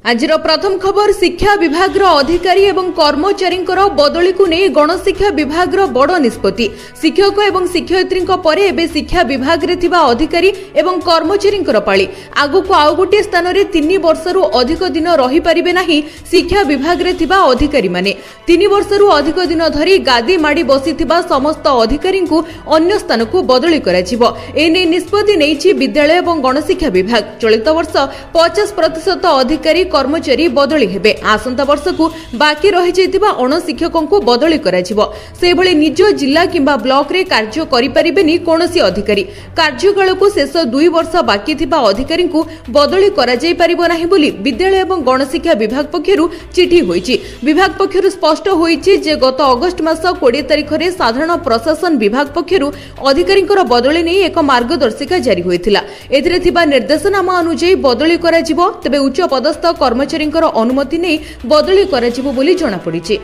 आजिर प्रथम खबर शिक्षा विभाग अधिकारी एवं कर्मचारी बदली को नहीं गणशिक्षा विभाग बड़ निष्पत्ति। शिक्षक एवं शिक्षयित्री परे एबे शिक्षा विभाग रे थिबा अधिकारी एवं कर्मचारी पाली आगु आउ गोटे स्थान में 3 वर्षरू अधिक दिन रही पारिबे नाही। शिक्षा विभाग रे थिबा अधिकारी माने 3 वर्षरू अधिक दिन धरी गादी माड़ी बसिथिबा समस्त अधिकारी को अन्य स्थान को बदली कराजिबो। एने निष्पत्ति नैछि विद्यालय एवं गणशिक्षा विभाग। चलित वर्ष 50% अधिकारी कर्मचारी बदली हेबे। आसंता वर्ष को बाकी रही जाइतिबा अणशिक्षकों को बदली कराजिबो। से भली निज जिला किंबा ब्लॉक रे कार्य करि परिबेनी कोनोसी अधिकारी। कार्यकाल को शेष 2 वर्ष बाकी थिबा अधिकारी को बदली करा जाई परिबो नाही बोली विद्यालय एवं गणशिक्षा विभाग पक्षरु चिठी होईची। विभाग पक्षरु स्पष्ट होईची जे गत अगस्त मास 20 तारिख रे साधारण प्रशासन विभाग पक्षरु अधिकारींकर बदली नै एक मार्गदर्शिका जारी होइथिला। एथिरे थिबा निर्देशनामा अनुसार बदली कराजिबो। तबे उच्च पदस्थ कर्मचारी अनुमति नहीं बदली कराजिबो बोली जणा पड़िछि।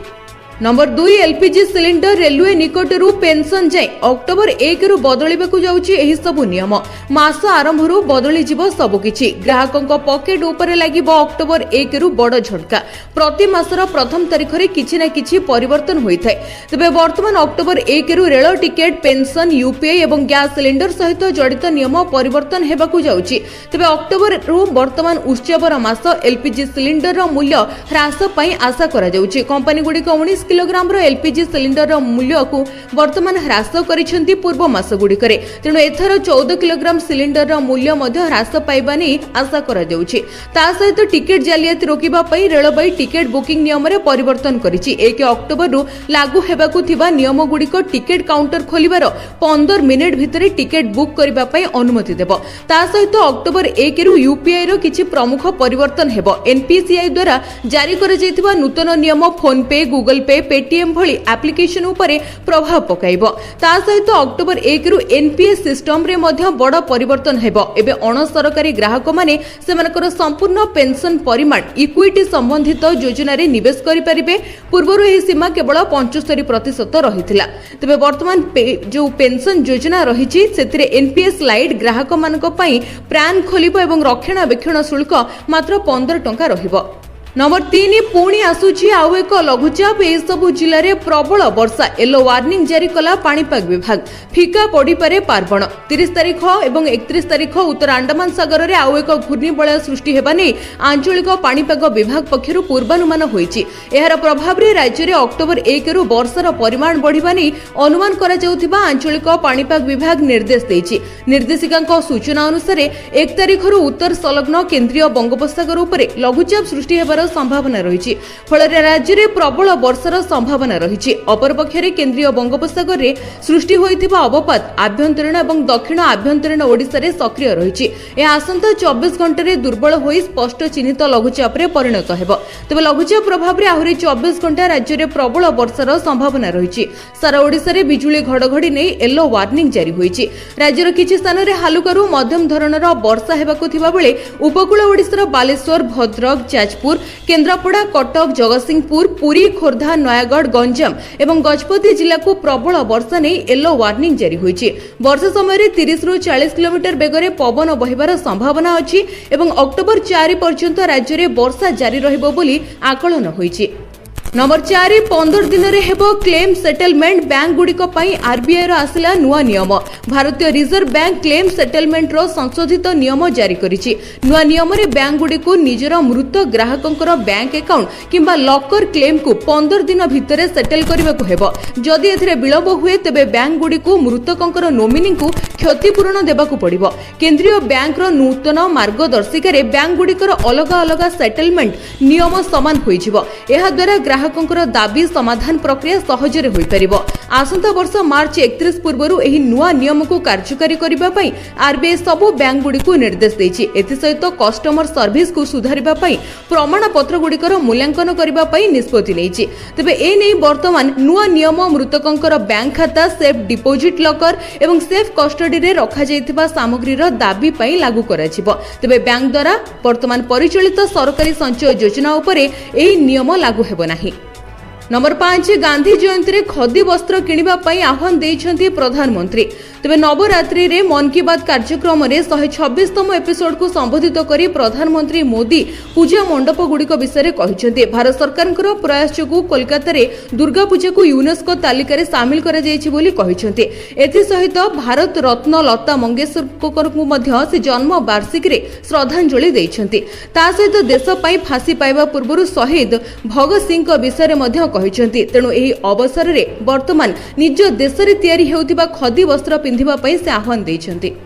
नंबर 2 एलपीजी सिलिंडर रेलवे निकटरू पेंशन जाए अक्टोबर 1 रु बदलिबाकू जाउछि एही सब नियम। मास आरंभ रु बदली जिवो सब किछि। ग्राहकक पॉकेट ऊपर लागिबो अक्टोबर 1 रु बड़ झटका। प्रति मासर प्रथम तारिख रे किछि ना किछि परिवर्तन होइथाय। तबे वर्तमान अक्टोबर 1 रु रेल टिकेट पेंशन यूपीआई एवं गैस सिलिंडर सहित जड़ित नियम परिवर्तन हेबाकू जाउछि। तबे अक्टोबर रु वर्तमान उत्सवर मास एलपीजी सिलिंडर मूल्य ह्रास पई आशा करा जाउछि। कंपनी गुडी 19 किलोग्राम एलपीजी सिलिंडर मूल्य को वर्तमान ह्रास करिसेंती पूर्व मास गुड़िकरे। तेणु एथर 14 किलोग्राम सिलिंडर मूल्य मध्य ह्रास पाइबा नहीं आशा करा जाउछि। ता सहित टिकेट जालियाती रोकिबा पई रेलवे टिकेट बुकिंग नियम रे परिवर्तन करिछि। 1 अक्टोबर रु लागू हेबाकू थिबा नियम गुड़िक टिकेट काउंटर खोलिबार 15 मिनिट भितरे टिकेट बुक करिबा पई अनुमति देबो। ता सहित अक्टोबर 1 रु यूपीआई रो किछि प्रमुख परिवर्तन हेबो। एनपीसीआई द्वारा जारी करा जायतिबा नूतन नियम फोन पे, गूगल पे, पेटीएम भली एप्लिकेशन उपरे प्रभाव पकाइबो। ता सहित अक्टोबर 1 रु एनपीएस सिस्टम रे मध्य बड़ परिवर्तन हेबो। एबे अण सरकारी ग्राहक माने सेमानकर संपूर्ण पेंशन परिमाण इक्विटी संबंधित योजना रे निवेश करि परिबे। पूर्वरु एही सीमा केवल 75% रहिथिला। तबे वर्तमान जो पेंशन योजना रहिछि सेतिरे एनपीएस लाइट ग्राहक मानक पई प्राण खोलिबो एवं रक्षणाबेक्षण शुल्क मात्र 15 टंका रहिबो। नंबर 3 पुणी आसुची आउ एक लघुचाप। ए सबु जिले में प्रबल वर्षा येलो वार्निंग जारी कला पाणीपाग विभाग। फिका पड़ी पारे पार्वण। 30 तारिख एवं 31 तारिख उत्तर अंडमान सागर में आउ एक घूर्णिबलय सृष्टि हेबा नै आंचलिक पाणीपाग विभाग पक्षरु पूर्वानुमान होईछि। एहार प्रभाव रे राज्य में अक्टोबर 1 रु वर्षार परिमाण बढ़िबा नै अनुमान करा जाउथिबा आंचलिक पाणीपाग विभाग निर्देश दैछि। निर्देशिका सूचना अनुसार 1 तारिख रु उत्तर संलग्न केंद्रीय बंगोपसागर उपरे लघुचाप सृष्टि हेबार संभावना रही। फल राज्य में प्रबल वर्षार संभावना रही। अपरपक्षे केंद्रीय बंगोपसागर में सृष्टि होइथिबा अवपात आभ्यंतरीण और दक्षिण आभ्यंतरीण ओडिशा रे सक्रिय रही। यह आसंता 24 घंटे दुर्बल होई स्पष्ट चिन्हित लघुचाप रे परिणत हेबो। तबे लघुचाप प्रभाव रे आहुरी 24 घंटा राज्य में प्रबल वर्षार संभावना रही। सारा ओडिशा रे बिजुली घड़घड़ी नहीं येलो वार्निंग जारी होईछि। राज्यर किछि स्थान रे हालुकारू मध्यम धरणर वर्षा हेबाकू थिबा बेले उपकूल ओडिशार बालेश्वर, भद्रक, जाजपुर, केन्द्रापड़ा, कटक, जगतसिंहपुर, पुरी, खोर्धा, नयागढ़, गंजाम एवं गजपति जिला को प्रबल वर्षा नहीं येलो वार्निंग जारी होईछि। वर्षा समय 30 रु 40 किलोमीटर बेगरे पवन बहिबार संभावना अछि एवं अक्टोबर 4 पर्यंत राज्य में वर्षा जारी रहिबो बोली आकलन होईछि। नंबर 4 15 दिन रे हेबो क्लेम सेटलमेंट। बैंक गुड़िक पई आरबीआई रो आसिला नुआ नियम। भारतीय रिजर्व बैंक क्लेम सेटलमेंट रो संशोधित नियम जारी करिछि। नुआ नियम रे बैंक गुड़िक निजर मृत ग्राहकंकर बैंक अकाउंट किंबा लॉकर क्लेम को 15 दिन भितर सेटल करबाकू हेबो। जदि एथिरे विलंब हुए तबे बैंक गुड़िक मृतकंकर नोमिनी को क्षतिपूरण देबाकू पड़िबो। केंद्रीय बैंक रो नूतन मार्गदर्शिका रे बैंक गुड़िकर अलग अलग सेटलमेंट नियम समान होइजिबो। एहा द्वारा ग्राहकंकर दाबी समाधान प्रक्रिया सहजरे होई परिबो। आसंता वर्ष मार्च 31 पूर्वरु एही नुआ नियम को कार्यकारी करिबा पई आरबीआई सबु बैंक गुडी को निर्देश दैछि। एथि सहित कस्टमर सर्विस को सुधारिबा पई प्रमाण पत्र गुडीकर मूल्यांकन करिबा पई निष्पत्ति नैछि। तबे ए नै वर्तमान नुआ नियम मृतकंकर बैंक खाता, सेफ डिपोजिट लॉकर एवं सेफ कस्टडी रे रखा जायतिबा सामग्रीर दाबी पई लागू कराजिबो। तबे बैंक द्वारा वर्तमान परिचालित सरकारी संचय योजना उपरे एही नियम लागू हेबो नाही। नंबर 5 गांधी जयंती रे खदी वस्त्र किनिबा पई आह्वान देइछन्ती प्रधानमंत्री। तेबे नवरात्रि रे मन की बात कार्यक्रम रे 126तम एपिसोड को संबोधित करी प्रधानमंत्री मोदी पूजा मंडप गुड़िक विषय कहते भारत सरकार प्रयास जो कोलकाता रे दुर्गा पूजा को यूनेस्को तालिका रे सामिल करा जायछि बोली कहिसेंते। एथि सहित भारत रत्न लता मंगेशकर को मध्य से जन्म वार्षिकी रे श्रद्धांजलि दैछन्ते। ता सहित देश पई फांसी पाइबा पूर्व शहीद भगत सिंह विषय मध्य कहिसेंते। तेणु एही अवसर रे वर्तमान निज देश रे तयारी हेउथिबा खदी वस्त्र पिंधिबा पई से आह्वान दैछन्ते।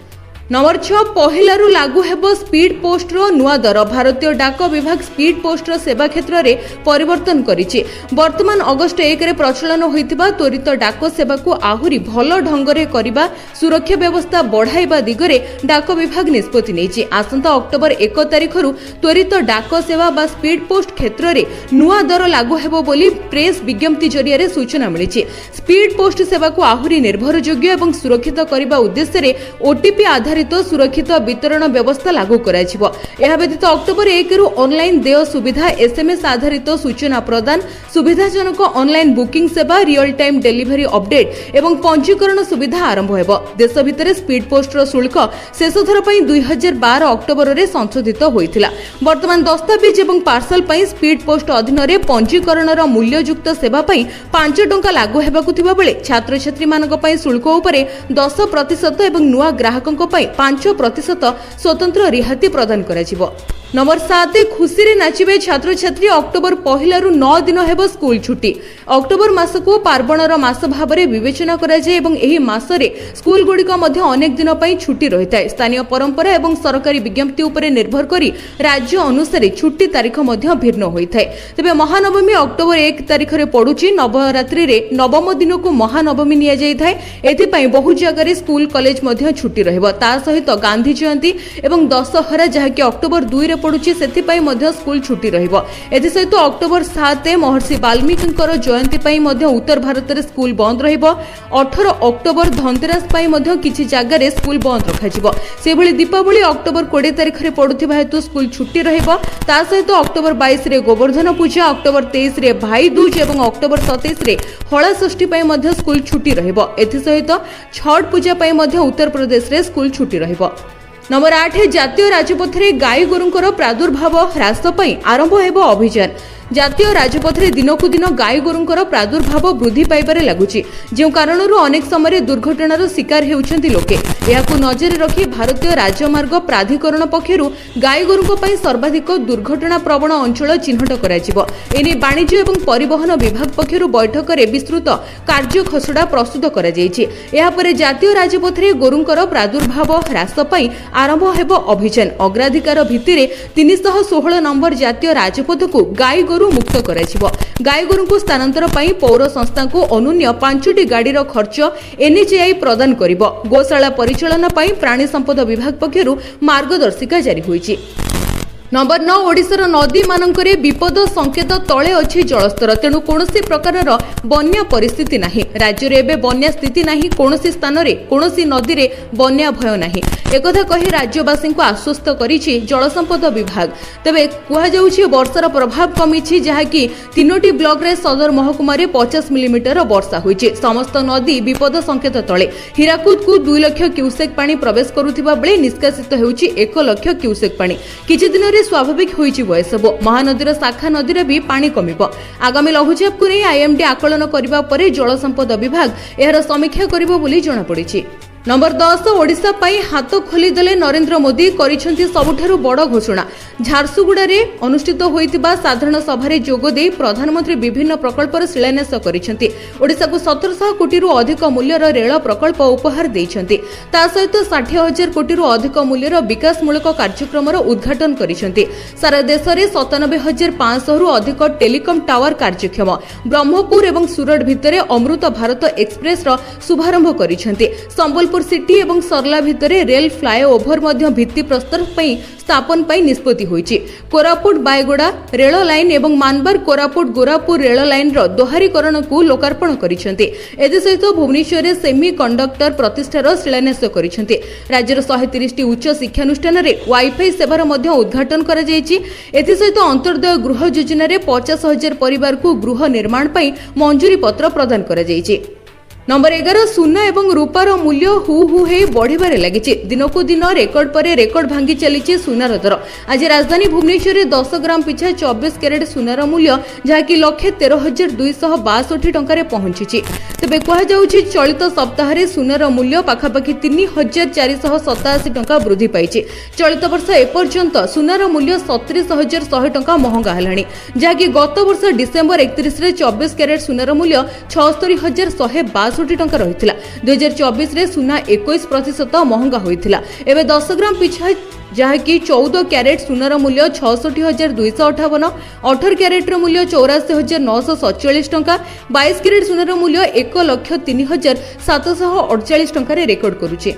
नंबर 6 पहिलारू लागू हेबो स्पीड पोस्ट रो नुआ दर। भारतीय डाक विभाग स्पीड पोस्ट रो सेवा क्षेत्र रे परिवर्तन करिछि। वर्तमान अगस्त 1 रे प्रचलन होइतिबा त्वरित डाक सेवा को आहुरी भलो ढंग रे करिबा सुरक्षा व्यवस्था बढ़ाइबा दिगरे डाक विभाग निष्पत्ति नेछि। आसंता अक्टोबर 1 तारिखरू त्वरित डाक सेवा बा स्पीड पोस्ट क्षेत्र रे नुआ दर लागू हेबो बोली प्रेस विज्ञप्ति जरिया रे सूचना मिलिछि। स्पीड पोस्ट सेवा को आहुरी निर्भरयोग्य एवं सुरक्षित करिबा उद्देश्य रे ओटीपी आधारित सुरक्षित वितरण व्यवस्था लागू कराइछिबो। एहा व्यतीत अक्टोबर 1 रु ऑनलाइन देय सुविधा, एसएमएस आधारित सूचना प्रदान, सुविधाजनक ऑनलाइन बुकिंग सेवा, रियल टाइम डेलीवरी अपडेट एवं पंजीकरण सुविधा आरंभ हेबो। देश भितर स्पीड पोस्ट रो शुल्क शेष थर पई 2012 अक्टोबर रे संशोधित होइथिला। वर्तमान दस्तावेज एवं पार्सल पई स्पीड पोस्ट अधीन रे पंजीकरण रो मूल्ययुक्त सेवा पई 5 टंका लागू हेबाकु थिबा बेले छात्र छात्री मानक पई शुल्क उपरे 10% एवं नुआ ग्राहकक पई 5% स्वतंत्र रिहाती प्रदान कराजिबो। नंबर 7 खुशी रे नाचिबे छात्र छात्री। अक्टोबर 1 रु 9 दिन हेबो स्कूल छुट्टी। अक्टोबर मास को पार्वणर मास भाबरे विवेचना करा जाय एवं एही मास रे स्कूल गुडी को मध्य अनेक दिन पई छुट्टी रहिताय। स्थानीय परंपरा एवं सरकारी विज्ञप्ति उपरे निर्भर करी राज्य अनुसार छुट्टी तारीख मध्य भिन्न होइथाय। तबे महानवमी अक्टोबर 1 तारीख रे पडुची। नवरात्रि रे नवम दिन को महानवमी निया जायथाय। एथि पई बहु जगह रे स्कूल कॉलेज मध्य छुट्टी रहइबो। ता सहित गांधी जयंती एवं दशहरा जहा कि अक्टोबर 2 रे पडुची सेति पई मध्य स्कूल छुट्टी रहिबो। एथि सहित अक्टोबर 7 महर्षि वाल्मीकिंकर जयंती पई मध्य उत्तर भारत रे स्कूल बंद रहिबो। 18 अक्टोबर धनतेरस पई मध्य किछि जागा रे स्कूल बंद रखाजिबो। से भली दीपावली अक्टोबर 20 तारिख रे पडुथिबा हेतु स्कूल छुट्टी रहिबो। ता सहित अक्टोबर 22 रे गोवर्धन पूजा, अक्टोबर 23 रे भाई दूज एवं अक्टोबर 27 रे हळा षष्ठी पई मध्य स्कूल छुट्टी रहिबो। एथि सहित छठ पूजा पई मध्य उत्तर प्रदेश रे स्कूल छुट्टी रहिबो। नंबर 8 जातीय राजपथ रे गाई गोरुंकर प्रादुर्भाव ह्रास पई आरंभ हेबो अभियान। जातीय राजपथ रे दिनकु दिन गाई गोरुंकर प्रादुर्भाव वृद्धि पाइबारे लागुची। जे कारणरू अनेक समय दुर्घटनार शिकार हेउछन्ति लोके। एहाकु नजर रखी भारतीय राजमार्ग प्राधिकरण पक्षरु गाई गोरुंक पई सर्वाधिक दुर्घटना प्रवण अंचल चिन्हट कराजिबो। एने वाणिज्य एवं परिवहन विभाग पक्षरु बैठक रे विस्तृत कार्य खसडा प्रस्तुत करा जायछि। एहा परे जातीय राजपथ रे गोरुंकर प्रादुर्भाव ह्रास पई आरंभ हेबो अभियान। अग्राधिकार भित्तिरे 316 नंबर जातीय राजपथ को गाई मुक्त कराजिबो। गाई गोरु को स्थानांतर पई पौर संस्था को अनुन्य 5टी गाड़ी रो खर्च एनएचएआई प्रदान करिबो। गोशाला परिचालन पई प्राणी संपद विभाग पक्षरु मार्गदर्शिका जारी होईछि। नंबर 9 ओडिशार नदी मानकरे विपद संकेत तले अछि जलस्तर। तेणु कोनोसी प्रकारर बन्या परिस्थिति नाही। राज्य रे एबे बन्या स्थिति नाही। कोनोसी स्थान रे कोनोसी नदी रे बन्या भय नाही। एकथा कहि राज्यवासी को आश्वस्त करिछि जल संपद विभाग। तबे कुहा जाउछि वर्षार प्रभाव कमिछि, जहा कि 3टी ब्लॉक रे सदर महकुमा रे 50 मिलीमीटर वर्षा होइछि। समस्त नदी विपद संकेत तले। हीराकुद को 2 लाख क्यूसेक पानी प्रवेश करुथिबा बेले निष्कासित हेउछि 1 लाख क्यूसेक पानी। किछि दिन रे स्वाभाविक होइछि बयसबो। महानदीर शाखा नदीर भी पानी कमिबो। आगामी लघुचाप को नै आईएमडी आकलन करिबा परे जल संपद विभाग एहर समीक्षा करिबो बोली जणा पड़िछि। नंबर 10 ओडिशा पाई हाथ खोलीदेले नरेंद्र मोदी करिसेंति सबुठारु बड़ घोषणा। झारसुगुड़ा रे अनुष्ठित होइतिबा साधारण सभारे जोग देई प्रधानमंत्री विभिन्न प्रकल्पर शिलान्यास करिसेंति। ओडिशा को 1700 कोटी रु अधिक मूल्यर रेल प्रकल्प उपहार देइसेंति। ता सहित 60,000 कोटी रु अधिक मूल्यर विकासमूलक कार्यक्रमर उद्घाटन करिसेंति। सारा देश रे 97,500 रु अधिक टेलिकम टावर कार्यक्षम। ब्रह्मपुर एवं सुरट भितरे अमृत भारत एक्सप्रेस रो शुभारंभ करिसेंति। संबलपुर सिटी एवं सरला भितरे रेल फ्लाईओवर मध्य भित्ति प्रस्तर पई स्थापन पई निष्पत्ति होईछि। कोरापुट बायगोड़ा रेल लाइन एवं मानबार कोरापुट गोरापुर रेल लाइन रो दोहारीकरण को लोकार्पण करिसेंति। एदि सहित भुवनेश्वर रे सेमी कंडक्टर प्रतिष्ठार शिलान्यास करिसेंति। राज्यर 130टी उच्च शिक्षानुष्ठान रे वाईफाई सेवार मध्य उद्घाटन करा जायछि। एदि सहित अंतर्दय गृह योजना रे 50,000 परिवार को गृह निर्माण पई मंजूरी पत्र प्रदान करा जायछि। नंबर 11 सुना एवं रूपार मूल्य हु हु हे बढ़िबारे लागिछि। दिनकु दिन रेकर्ड परे रेकर्ड भांगी चलीछि सुनार दर। आज राजधानी भुवनेश्वर में 10 ग्राम पिछा 24 कैरेट सुनार मूल्य जहाँकि 1,13,262 टंका पहुंची। तेबे कह जाउछि चलित सप्ताह रे सुनार मूल्य पाखापाखि 3,487 टंका वृद्धि पाइछि। चलित वर्ष एपर्यंत सुनार मूल्य 37,100 टंका महंगा हेलाणी, जहाँकि गत वर्ष डिसेंबर 31 रे 24 कैरेट सुनार मूल्य 76,162 टंका रहिथिला। 2024 रे सुना 21% महंगा होइथिला। एबे 10 ग्राम पिछा जहाँकि 14 कैरेट सुनार मूल्य 66,258, 18 कैरेट मूल्य 84,947 टंका, 22 कैरेट सुनार मूल्य 1,03,748 टंका रेकर्ड करुचे।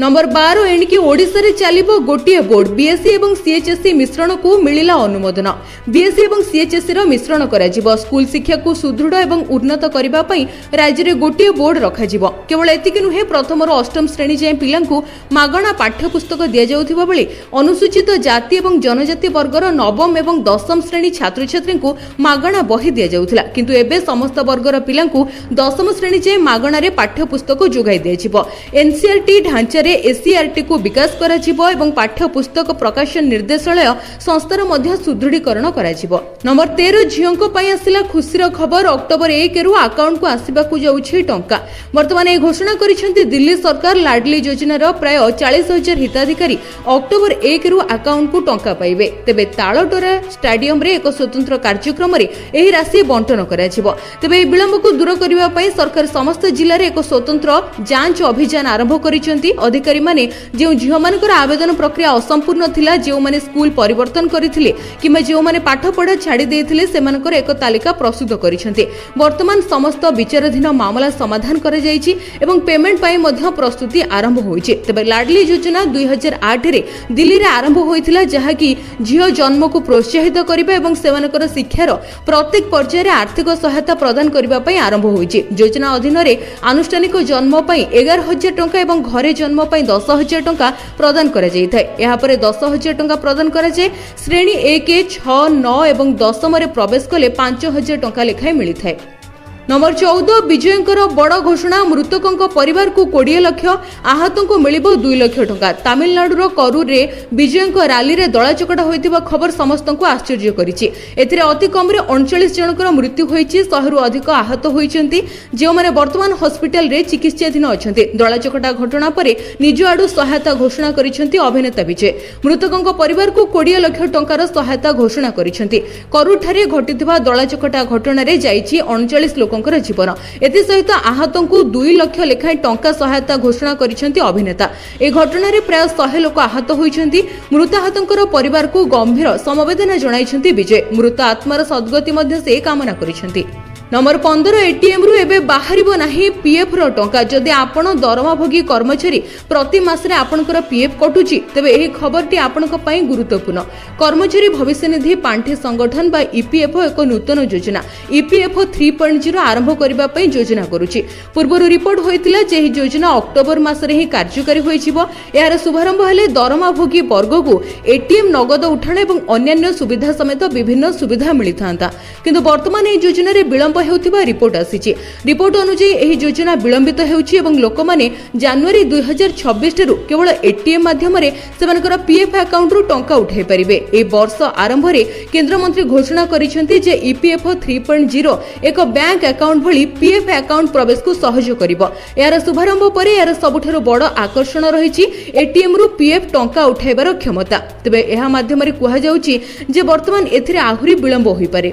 नंबर 12 एणिकी ओडिशा रे चलिबो गोटिए बोर्ड। बीएससी एवं सीएचएससी मिश्रण को मिलिला अनुमोदन। बीएससी एवं सीएचएससी रो मिश्रण करा जिवो। स्कूल शिक्षा को सुदृढ़ एवं उन्नत करबा पई राज्य रे गोटिए बोर्ड रखा जिवो। केवल एतिके नुहे प्रथम रो अष्टम श्रेणी जाय पिलांकू मागणा पाठ्यपुस्तक दिया जाउथिबा बेले अनुसूचित जाति एवं जनजाति वर्गर नवम एवं दशम श्रेणी छात्र छात्री को मागणा बही दिया जाउथिला, किंतु एबे समस्त वर्गर पिलांकू दशम श्रेणी जाय मागणा रे पाठ्यपुस्तक जोगाई दिया जिवो। एनसीईआरटी ढांचा एससीईआरटी को विकास करा जिवो एवं पाठ्य पुस्तक प्रकाशन निर्देशालय संस्थार मध्य सुदृढ़ीकरण करा जिवो। नंबर 13 झियोंको पई आसिला खुशीर खबर। अक्टोबर 1 रु अकाउंट को आसीबाकू जाउछि टंका। वर्तमान ए घोषणा करिसेंती दिल्ली सरकार। लाडली योजनार प्राय 40,000 हिताधिकारी अक्टोबर 1 रु अकाउंट को टंका पाइबे। तेबे तालटोरा स्टेडियम रे एक स्वतंत्र कार्यक्रम रे एही राशि बंटन करा जिवो। तेबे ए विलंब को दूर करिबा पई सरकार समस्त जिल्ला रे एक स्वतंत्र जांच अभियान आरंभ करिसेंती। अधिकारी माने जे झियो मानकर आवेदन प्रक्रिया असंपूर्ण थिला, जे माने स्कूल परिवर्तन करिथिले किमा जे माने पाठ पढ़ा छाड़ी देथिले सेमानकर एक तालिका प्रस्तुत करिसेंती। वर्तमान समस्त विचाराधीन मामला समाधान कर जायछि एवं पेमेंट पाई मध्य प्रस्तुति आरंभ होइछि। तबे लाडली योजना 2008 रे दिल्ली रे आरंभ होइथिला, जहा कि झियो जन्म को प्रोत्साहित करिबा एवं सेमानकर शिक्षार प्रत्येक पर्याय रे आर्थिक सहायता प्रदान करिबा पई आरंभ होइछि। योजना अधीन रे आनुष्ठानिक जन्म पई 11,000 टंका एवं घरे जन्म 10,000 टंका प्रदान करा जायथाय। एहा परे 10,000 टंका प्रदान करा जाय। श्रेणी 1, 6, 9 एवं 10 रे प्रवेश कले 5,000 टंका लेखाय मिलिथाय। नंबर 14 विजयंकर बड़ घोषणा। मृतकों परिवार को 20 लाख, आहतों को मिलिबो 2 लाख टंका। तमिलनाडुर करूर रे विजयंक रैली रे दଳାचକटा होइतिबा खबर समस्त को आश्चर्य करिछि। एथिरे अति कम रे 39 जनकर मृत्यु होइछि। 100 रु अधिक आहत होइछन्ति, जे माने वर्तमान हॉस्पिटल रे चिकित्साधीन अछन्ति। दଳାचकटा घटना परे निज आडू सहायता घोषणा करिछन्ति अभिनेता विजय। मृतकों परिवार को 20 लाख टंकार सहायता घोषणा करिछन्ति। करूर ठारे घटितिबा दଳାचकटा घटना रे जाइछि 39 लोक जीवन। एथि सहित आहतों को 2 लाख लेखाएं टंका सहायता घोषणा करिसेंती अभिनेता। ए घटना रे प्राय 100 लोक आहत होइछन्ती। मृताहतंकर परिवार को गंभीर समवेदना जणाइछन्ती विजय। मृत आत्मार सद्गति मध्ये से कामना करिसेंती। नंबर 15 एटीएम रु एबे बाहरिबो नाही पीएफ रो टंका। जदि आपण दरमाभोगी कर्मचारी प्रति मासरे आपनकर पीएफ कटुची, तेबे एही खबरटी आपनक पई गुरुत्वपूर्ण। कर्मचारी भविष्य निधि पांठे संगठन बा ईपीएफओ एक नूतन योजना ईपीएफओ 3.0 आरंभ करिबा पई योजना करूची। पूर्वरु रिपोर्ट होइतिला जे एही योजना अक्टोबर मासरे ही कार्यकारी होइछिबो। एहार शुभारंभ हेले दरमाभोगी वर्ग को एटीएम नगद उठाण एवं अन्य सुविधा समेत विभिन्न सुविधा मिलिथांता, किंतु वर्तमान एही योजना रे विलंब हेउथिबा रिपोर्ट आसीछि। रिपोर्ट अनुसार एही योजना विलंबित हेउछि एवं लोकमाने जनवरी 2026 रु केवल एटीएम माध्यम रे सेमानकर पीएफ अकाउंट रु टंका उठाई परिबे। ए वर्ष आरंभ रे केंद्र मंत्री घोषणा करिसेंती जे ईपीएफओ 3.0 एक बैंक अकाउंट भली पीएफ अकाउंट प्रवेश को सहज करिवो। एहार शुभारंभ परे एहार सबुठारु बड़ आकर्षण रहिछि एटीएम रु पीएफ टंका उठाइबार क्षमता। तबे एहा माध्यम रे कुहा जाउछि जे वर्तमान एथिरे आहुरी विलंब होई पारे।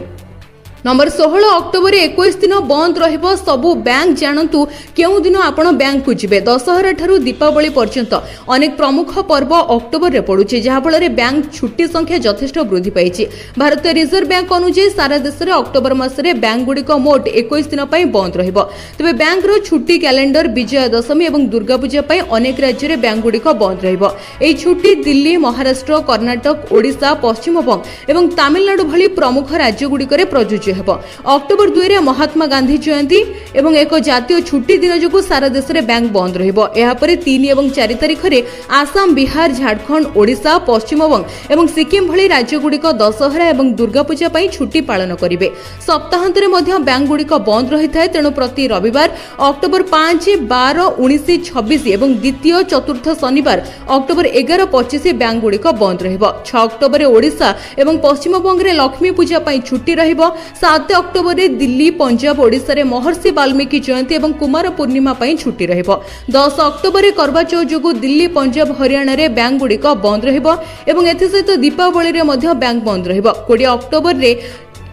नंबर 16 अक्टोबर 21 दिन बंद रहिबो सबु बैंक। जानतु केउ दिन आपण बैंक को जिबे। दशहरा ठारू दीपावली पर्यंत अनेक प्रमुख पर्व अक्टोबर रे पडुछि, जहा फल रे बैंक छुट्टी संख्या यथेष्ट वृद्धि पाइछि। भारतीय रिजर्व बैंक अनुसार सारा देश रे अक्टोबर मास रे बैंक गुडी को मोट 21 दिन पई बंद रहिबो। तबे बैंक रो छुट्टी कैलेंडर विजय दशमी एवं दुर्गा पूजा पई अनेक राज्य रे बैंक गुडी को बंद रहिबो। एई छुट्टी दिल्ली, महाराष्ट्र, कर्नाटक, ओडिशा, पश्चिम बंग एवं तमिलनाडु भली प्रमुख राज्य गुडी करे प्रযোज्य ଧାର୍ଯ୍ୟ ହେବ। ଅକ୍ଟୋବର 2 ରେ ମହାତ୍ମା ଗାନ୍ଧୀ ଜୟନ୍ତୀ ଏବଂ ଏକ ଜାତୀୟ ଛୁଟି ଦିନ ଯୋଗୁଁ ସାରା ଦେଶରେ ବ୍ୟାଙ୍କ ବନ୍ଦ ରହିବ। ଏହାପରେ 3 ଏବଂ 4 ତାରିଖରେ ଆସାମ, ବିହାର, ଝାଡ଼ଖଣ୍ଡ, ଓଡ଼ିଶା, ପଶ୍ଚିମବଙ୍ଗ ଏବଂ ସିକିମ୍ ଭଳି ରାଜ୍ୟଗୁଡ଼ିକ ଦଶହରା ଏବଂ ଦୁର୍ଗାପୂଜା ପାଇଁ ଛୁଟି ପାଳନ କରିବେ। ସପ୍ତାହାନ୍ତରେ ମଧ୍ୟ ବ୍ୟାଙ୍କଗୁଡ଼ିକ ବନ୍ଦ ରହିଥାଏ। ତେଣୁ ପ୍ରତି ରବିବାର ଅକ୍ଟୋବର 5, 12, 19, 26 ଏବଂ ଦ୍ୱିତୀୟ ଚତୁର୍ଥ ଶନିବାର ଅକ୍ଟୋବର 11, 25 ବ୍ୟାଙ୍କଗୁଡ଼ିକ ବନ୍ଦ ରହିବ। 6 ଅକ୍ଟୋବରରେ ଓଡ଼ିଶା ଏବଂ ପଶ୍ଚିମବଙ୍ଗରେ ଲକ୍ଷ୍ମୀ ପୂଜା ପାଇଁ ଛୁଟି ରହିବ। 7 ଅକ୍ଟୋବରରେ ଦିଲ୍ଲୀ, ପଞ୍ଜାବ, ଓଡ଼ିଶାରେ ମହର୍ଷି ବାଲ୍ମୀକି ଜୟନ୍ତୀ ଏବଂ କୁମାର ପୂର୍ଣ୍ଣିମା ପାଇଁ ଛୁଟି ରହିବ। 10 ଅକ୍ଟୋବରରେ କରବା ଚୌଥ ଯୋଗୁଁ ଦିଲ୍ଲୀ, ପଞ୍ଜାବ, ହରିୟାଣାରେ ବ୍ୟାଙ୍କଗୁଡ଼ିକ ବନ୍ଦ ରହିବ ଏବଂ ଏଥିସହିତ ଦୀପାବଳିରେ ମଧ୍ୟ ବ୍ୟାଙ୍କ ବନ୍ଦ ରହିବ। 20 ଅକ୍ଟୋବରରେ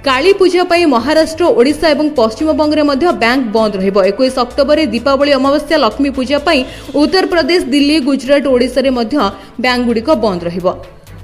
କାଳୀ ପୂଜା ପାଇଁ ମହାରାଷ୍ଟ୍ର, ଓଡ଼ିଶା ଏବଂ ପଶ୍ଚିମବଙ୍ଗରେ ମଧ୍ୟ ବ୍ୟାଙ୍କ ବନ୍ଦ ରହିବ। 21 ଅକ୍ଟୋବରରେ ଦୀପାବଳି ଅମାବାସ୍ୟା, ଲକ୍ଷ୍ମୀ ପୂଜା ପାଇଁ ଉତ୍ତରପ୍ରଦେଶ, ଦିଲ୍ଲୀ, ଗୁଜରାଟ, ଓଡ଼ିଶାରେ ମଧ୍ୟ ବ୍ୟାଙ୍କଗୁଡ଼ିକ ବନ୍ଦ ରହିବ।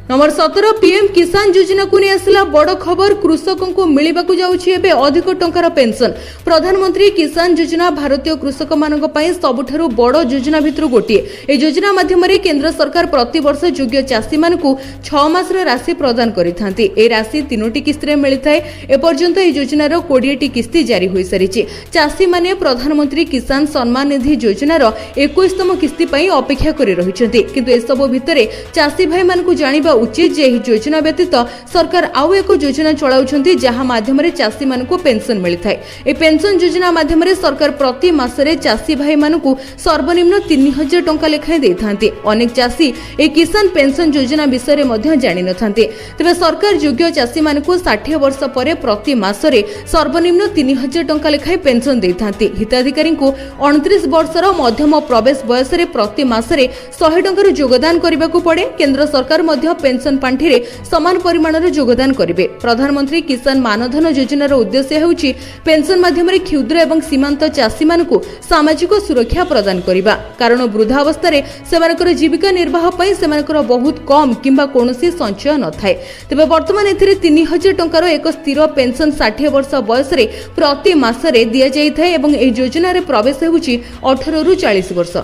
नंबर 17 पीएम किसान योजना को नहीं आसला बड़ खबर। कृषकों को मिलवाकू जाउछि एबे अधिक टंकार पेंशन। प्रधानमंत्री किसान योजना भारतीय कृषक मानक पई सबुठारु बड़ योजना भितर गोटे। ए योजना माध्यम रे केंद्र सरकार प्रति वर्ष योग्य चाषी मानकू 6 मास राशि प्रदान करिथांती। ए राशि 3टी किस्त रे मिलिथाय। ए पर्यंत ए योजनार 20टी किस्ती जारी होई सारिछि। चाषी माने प्रधानमंत्री किसान सम्मान निधि योजनार 21तम किस्ती पई अपेक्षा करि रहिछन्ती। किंतु ए सब भितरे चाषी भाई मानकू जानिबा उचित जे योजना व्यतीत सरकार आउ एक योजना चलाउछन्ती जहा माध्यम रे चाषी मानकू पेंशन मिलिथाय। ए पेंशन योजना माध्यम रे सरकार प्रति मासरे चाषी भाई मानकू सर्वनिम्न 3000 टंका लेखाय देथांती। अनेक चाषी ए किसान पेंशन योजना विषय रे मध्य जानि नथांती। तबे सरकार योग्य चाषी मानकू 60 वर्ष परे प्रति मासरे सर्वनिम्न 3000 टंका लेखाय पेंशन देथांती। हिताधिकारी को 29 वर्षर मध्यम प्रवेश बयस रे प्रति मासरे 100 टंका योगदान करबाकू पड़े। केंद्र सरकार मध्य पेंशन पांठी रे समान परिमाणर योगदान करिवे। प्रधानमंत्री किसान मानधन योजनार उद्देश्य हेउची पेंशन माध्यम रे क्षुद्र एवं सीमांत चाषी मानकू सामाजिक सुरक्षा प्रदान करिबा। कारण वृद्धावस्था रे सेमानकर जीविका निर्वाह पई सेमानकर बहुत कम किंबा कोनोसी संचय न थाए। तबे वर्तमान एथिरे 3000 टंकार एक स्थिर पेंशन 60 वर्ष बयस रे प्रति मासरे दिया जाई थाए एवं ए योजना रे प्रवेश हेउची 18 रु 40 वर्ष।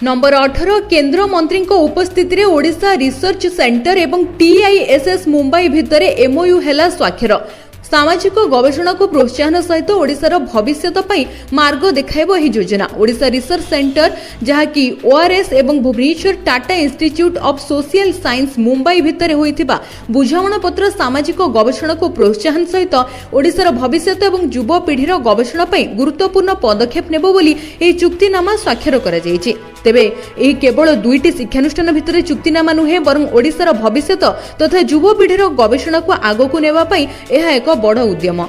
नंबर 18 केंद्र मंत्री उपस्थिति रे ओडिशा रिसर्च सेंटर एवं TISS मुंबई भितर MOU हेला स्वाक्षर। सामाजिक गवेषणा को प्रोत्साहन सहित ओडिशार भविष्यत पई मार्ग देखाइबो एही योजना। ओडिशा रिसर्च सेंटर जहाकी ORS एवं Bhubaneswar Tata institute of social science Mumbai भितर होइथिबा बुझामणा पत्र सामाजिक गवेषणा को प्रोत्साहन सहित ओडिशार भविष्यत एवं युवा पीढ़ीर गवेषणा पई गुरुत्वपूर्ण पदक्षेप नेबो बोली एही चुक्तिनामा स्वाक्षर करा जायछि। तेबे एही केवल 2टी शिक्षानुष्ठान भितर चुक्तिनामा नुहे बरं ओडिशार भविष्यत तथा युवा पीढ़ीर गवेषणा को आगकू नेबा पई एहा एक बड़ उद्यम।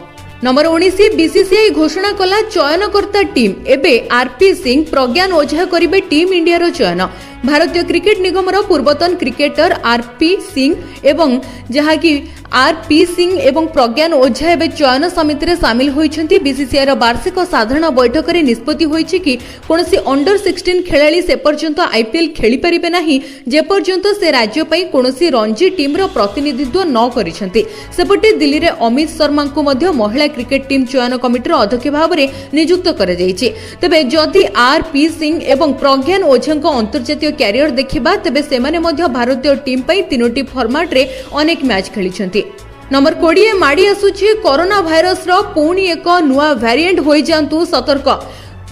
नंबर 19 बीसीसीआई घोषणा कला चयनकर्ता टीम। एबे आरपी सिंह, प्रज्ञान ओझा करिबे टीम इंडियार चयन। भारतीय क्रिकेट निगमर पूर्वतन क्रिकेटर आरपी सिंह एवं जहाकी आरपी सिंह एवं प्रज्ञान ओझा एवं चयन समिति रे सामिल होइछन्ती। बीसीसीआई रो वार्षिक साधारण बैठक रे निष्पत्ति होइछि कि कोनोसी अंडर 16 खेलाड़ी से पर्यंत आईपीएल खेली परिबे नाही जे पर्यंत से राज्य पई कोनोसी रणजी टीम रो प्रतिनिधित्व न करिसन्ती। सेपटे दिल्ली रे अमित शर्मा को मध्य महिला क्रिकेट टीम चयन कमिटीर अध्यक्ष भाव में नियुक्त करा जायछि। तबे जदि आरपी सिंह एवं प्रज्ञान ओझांको अंतर्जातीय कैरियर देखिबा तेबे सेमाने मध्य भारतीय टीम पई 3टी फॉर्मेट रे अनेक मैच खेलिछन्ती। नंबर 20 माडी आसुछि कोरोना भाइरस रो पुणी एक नुआ वेरिएंट होई जांतु सतर्क।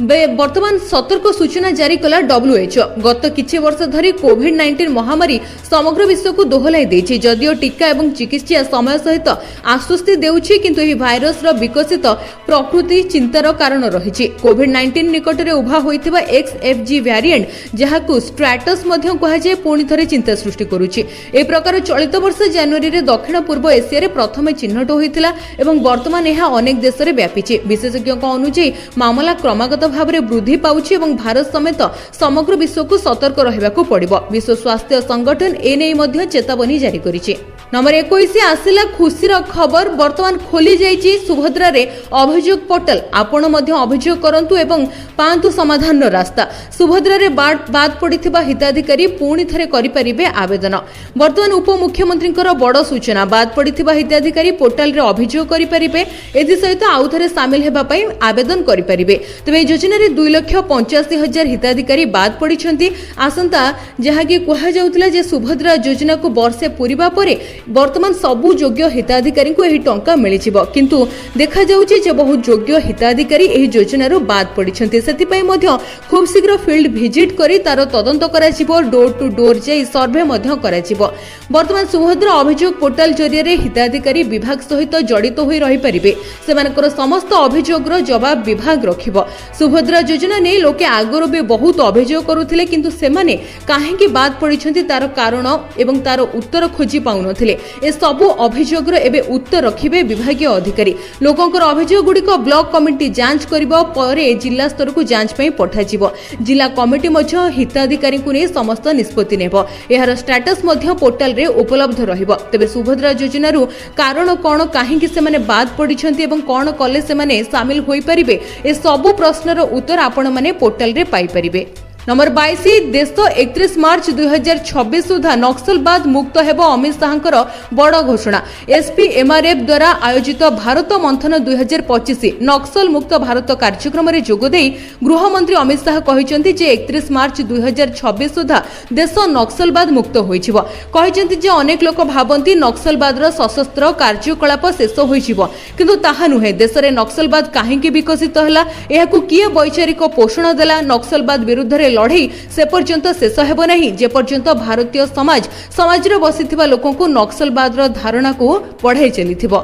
वर्तमान सतर्क सूचना जारी कला WHO। गत किछि वर्ष धरी कोविड-19 महामारी समग्र विश्व को दोहलाई देछि। जदियो टीका एवं चिकित्सा समय सहित आश्वस्ति देउछि किंतु एही भाइरस रो विकसित प्रकृति चिंतार कारण रहिछि। कोविड-19 निकट रे उभा होइतिबा XFG वेरिएंट जहाकू स्ट्रैटस मध्य कहा जाय पुणी थरे चिंता सृष्टि करूछि। ए प्रकार चलित वर्ष जनवरी रे दक्षिण पूर्व एशिया रे प्रथमे चिन्हट होइतिला एवं वर्तमान एहा अनेक देश रे व्यापिछि। विशेषज्ञक अनुसार मामला क्रमागत भाव में वृद्धि पाउछि एवं भारत समेत समग्र विश्व को सतर्क रहबाकू पड़िबो। विश्व स्वास्थ्य संगठन एने मध्य चेतावनी जारी करिछि। नंबर 21 आसिला खुशीर खबर। वर्तमान खोली जाइछि सुभद्रा रे अभियोग पोर्टल। आपण मध्य अभियोग करंतु एवं पांतु समाधान रास्ता। सुभद्रा रे बाद पड़िथिबा हिताधिकारी पुणी थरे करि परिबे आवेदन। वर्तमान उपमुख्यमंत्रीकर बड़ सूचना। बाद पड़िथिबा हिताधिकारी पोर्टल रे अभियोग करि परिबे। एथि सहित आउ थरे शामिल हेबा पई आवेदन करि परिबे। तबे योजना रे 2,85,000 हिताधिकारी बाद पड़िछन्ती। आसंता जहाकी कहा जाउतला जे सुभद्रा योजना को वर्षे पूरीबा परे वर्तमान सबु योग्य हिताधिकारी को एही टंका मिलिजिबो किंतु देखा जाउछि जे बहु योग्य हिताधिकारी एही योजनारो बाद पडिछन्ते सेतिपई मध्य खूब शीघ्र फील्ड विजिट करी तार तदंत कराजिबो डोर टू डोर जाई सर्वे मध्य कराजिबो वर्तमान सुभद्रा अभियोग पोर्टाल जरिए हिताधिकारी विभाग सहित जड़ित होई रहि परिबे सेमानकर समस्त अभियोगर जवाब विभाग रखिबो सुभद्रा योजना नै लोके आगरो भी बहुत अभियोग करुथिले किंतु सेमाने काहेकि बाद पडिछन्ति तार कारण एवं तार उत्तर खोजी पाउनथिले ए सबु अभियोगर एबे उत्तर रखिबे विभागीय अधिकारी लोकंकर अभियोग गुडिक ब्लॉक कमिटी जांच करिबो परे जिल्ला स्तर को जांच पई पठाजिबो जिल्ला कमिटी मध्य हिताधिकारी को नै समस्त निष्पत्ति नेबो एहार स्टेटस मध्य पोर्टाल रे उपलब्ध रहिबो तबे सुभद्रा योजना रु कारण कोन काहेकि से माने बाद पडिछन्ति एवं कोन कले से माने शामिल होई परिबे ए सबु प्रश्नर उत्तर आपण माने पोर्टाल रे पाई परिबे। नंबर 22 देश 31 मार्च 2026 सुधा नक्सलवाद मुक्त हेबो अमित शाहंकर बड़ घोषणा एसपी एमआरएफ द्वारा आयोजित भारत मंथन 2025 नक्सल मुक्त भारत कार्यक्रम रे जोगदेई गृह मंत्री अमित शाह कहिसंती जे 31 मार्च 2026 सुधा देश नक्सलवाद मुक्त होइछिबो कहिसंती जे अनेक लोक भाबंती नक्सलवादर सशस्त्र कार्यकलाप शेष होइछिबो किंतु ताहा नुहे देश रे नक्सलवाद काहेकि विकसित हला एहाकु किए वैचारिक पोषण देला नक्सलवाद विरुद्ध लड़ाई से पर्यंत शेष हेबो नहीं जे पर्यंत भारतीय समाज रे बसिथिबा लोकन को नक्सलवाद धारणा को बढ़ाई चलीथिबो।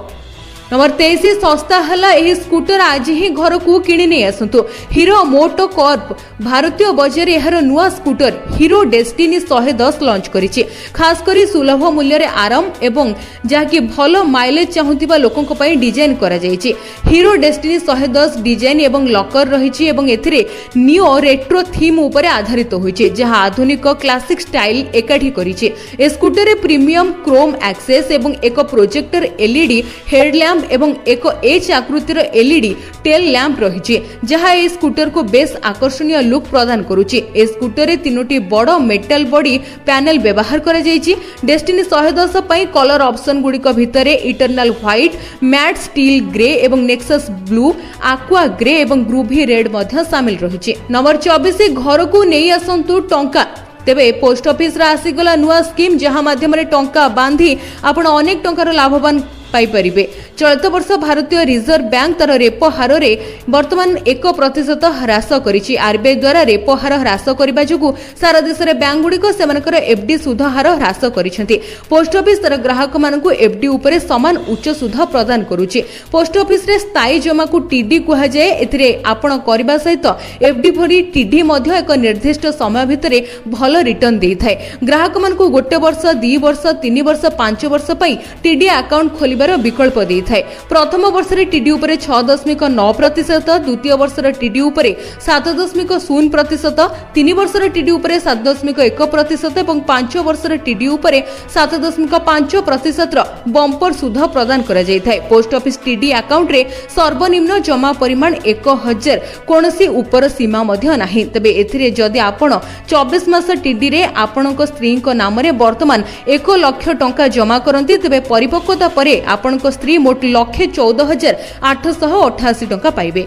नंबर 23 सस्ता हला एही स्कूटर आज ही घर को किणी नै आसंतु हीरो मोटो कॉर्प भारतीय बजार एहार नुआ स्कूटर हीरो डेस्टिनी 110 लॉन्च करिछि खास करी सुलभ मूल्य रे आराम एवं जाकी भलो माइलेज चाहुतिबा लोकन पई डिजाइन करा जायछि हीरो डेस्टिनी 110 डिजाइन एवं लॉकर रहिछि एवं एथिरे नियो रेट्रो थीम ऊपर आधारित होइछि जहा आधुनिक क्लासिक स्टाइल एकाठी करिछि ए स्कूटर रे प्रीमियम क्रोम एक्सेस एवं एक प्रोजेक्टर एलईडी हेडलैम्प एवं एक एच आकृतिर एलईडी टेल लैंप रहिछि जहा ए स्कूटर को बेस आकर्षणीय लुक प्रदान करूछि ए स्कूटर रे तीनोटी बड़ मेटल बॉडी पैनल व्यवहार करा जायछि डेस्टिनी 110 पई कलर ऑप्शन गुडिक भितरे eternal white matte steel grey एवं नेक्सस ब्लू एक्वा ग्रे एवं ग्रूवी रेड मध्ये शामिल रहिछि। नंबर 24 घर को नेई आसंतु टंका तेबे पोस्ट ऑफिस रा आसीगला नुआ स्कीम जहा माध्यम रे टंका बांधी आपण अनेक टंकार लाभवान पाई परिबे चलित वर्ष भारतीय रिजर्व बैंक तार रेपो हार रे वर्तमान 1% ह्रास करिछि आरबीआई द्वारा रेपो हार ह्रास करबा जुगु सारा देश रे बैंक गुडी को सेमानकर एफडी सुध हार ह्रास करिसेंति पोस्ट ऑफिस तार ग्राहक मानकु एफडी उपरे समान उच्च सुध प्रदान करूछि पोस्ट ऑफिस रे स्थायी जमा को टीडी कुहा जाय एथिरे आपण करबा सहित एफडी भरी टीडी मध्ये एक निर्दिष्ट समय भितरे भलो रिटर्न देई थाए ग्राहक मानकु गोटे वर्ष 2 वर्ष 3 वर्ष 5 वर्ष पई टीडी अकाउंट खोलिबार विकल्प देई थाए प्रथम वर्ष रे टीडी उपरे 6.9% द्वितीय वर्ष रे टीडी उपरे 7.0% 3 वर्ष रे टीडी उपरे 7.1% एवं 5 वर्ष रे टीडी उपरे 7.5% रो बम्पर सुध प्रदान करा जाय थाए पोस्ट ऑफिस टीडी अकाउंट रे सर्वनिम्न जमा परिमाण 1000 कोनसी ऊपर सीमा मध्ये नाही तबे एथिरे जदि आपण 24 मास टीडी रे आपणक स्त्री को नाम रे वर्तमान 1 लाख टंका जमा करंती तबे परिपक्वता परे आपणक स्त्री मोट 1,14,888 टंका पाइबे।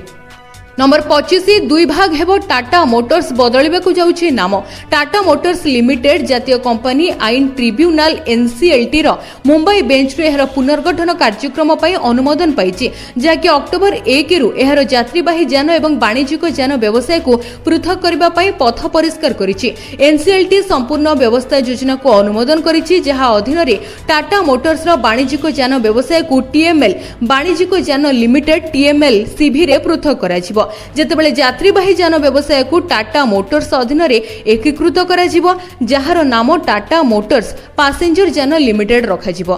नंबर 25 दुई भाग हेबो टाटा मोटर्स बदलिबाकू जाउछि नाम टाटा मोटर्स लिमिटेड जातीय कंपनी आईन ट्रिब्यूनाल एनसीएलटी रो मुंबई बेंच रे एहर पुनर्गठन कार्यक्रम पई अनुमोदन पाइछि जाकि अक्टोबर 1 रु एहर यात्रीवाही यान एवं वाणिज्यिक यान व्यवसाय को पृथक करबा पई पथ परिष्कार करिछि एनसीएलटी संपूर्ण व्यवस्था योजना को अनुमोदन करिछि जहा अधीन रे टाटा मोटर्स रो वाणिज्यिक यान व्यवसाय को टीएमएल वाणिज्यिक यान लिमिटेड टीएमएल सीवी रे पृथक कराजिबो जेतेबेले यात्रीवाही यान व्यवसाय को टाटा मोटर्स अधीन रे एकीकृत कराजिबो जहार नाम टाटा मोटर्स पैसेंजर यान लिमिटेड रखाजिबो।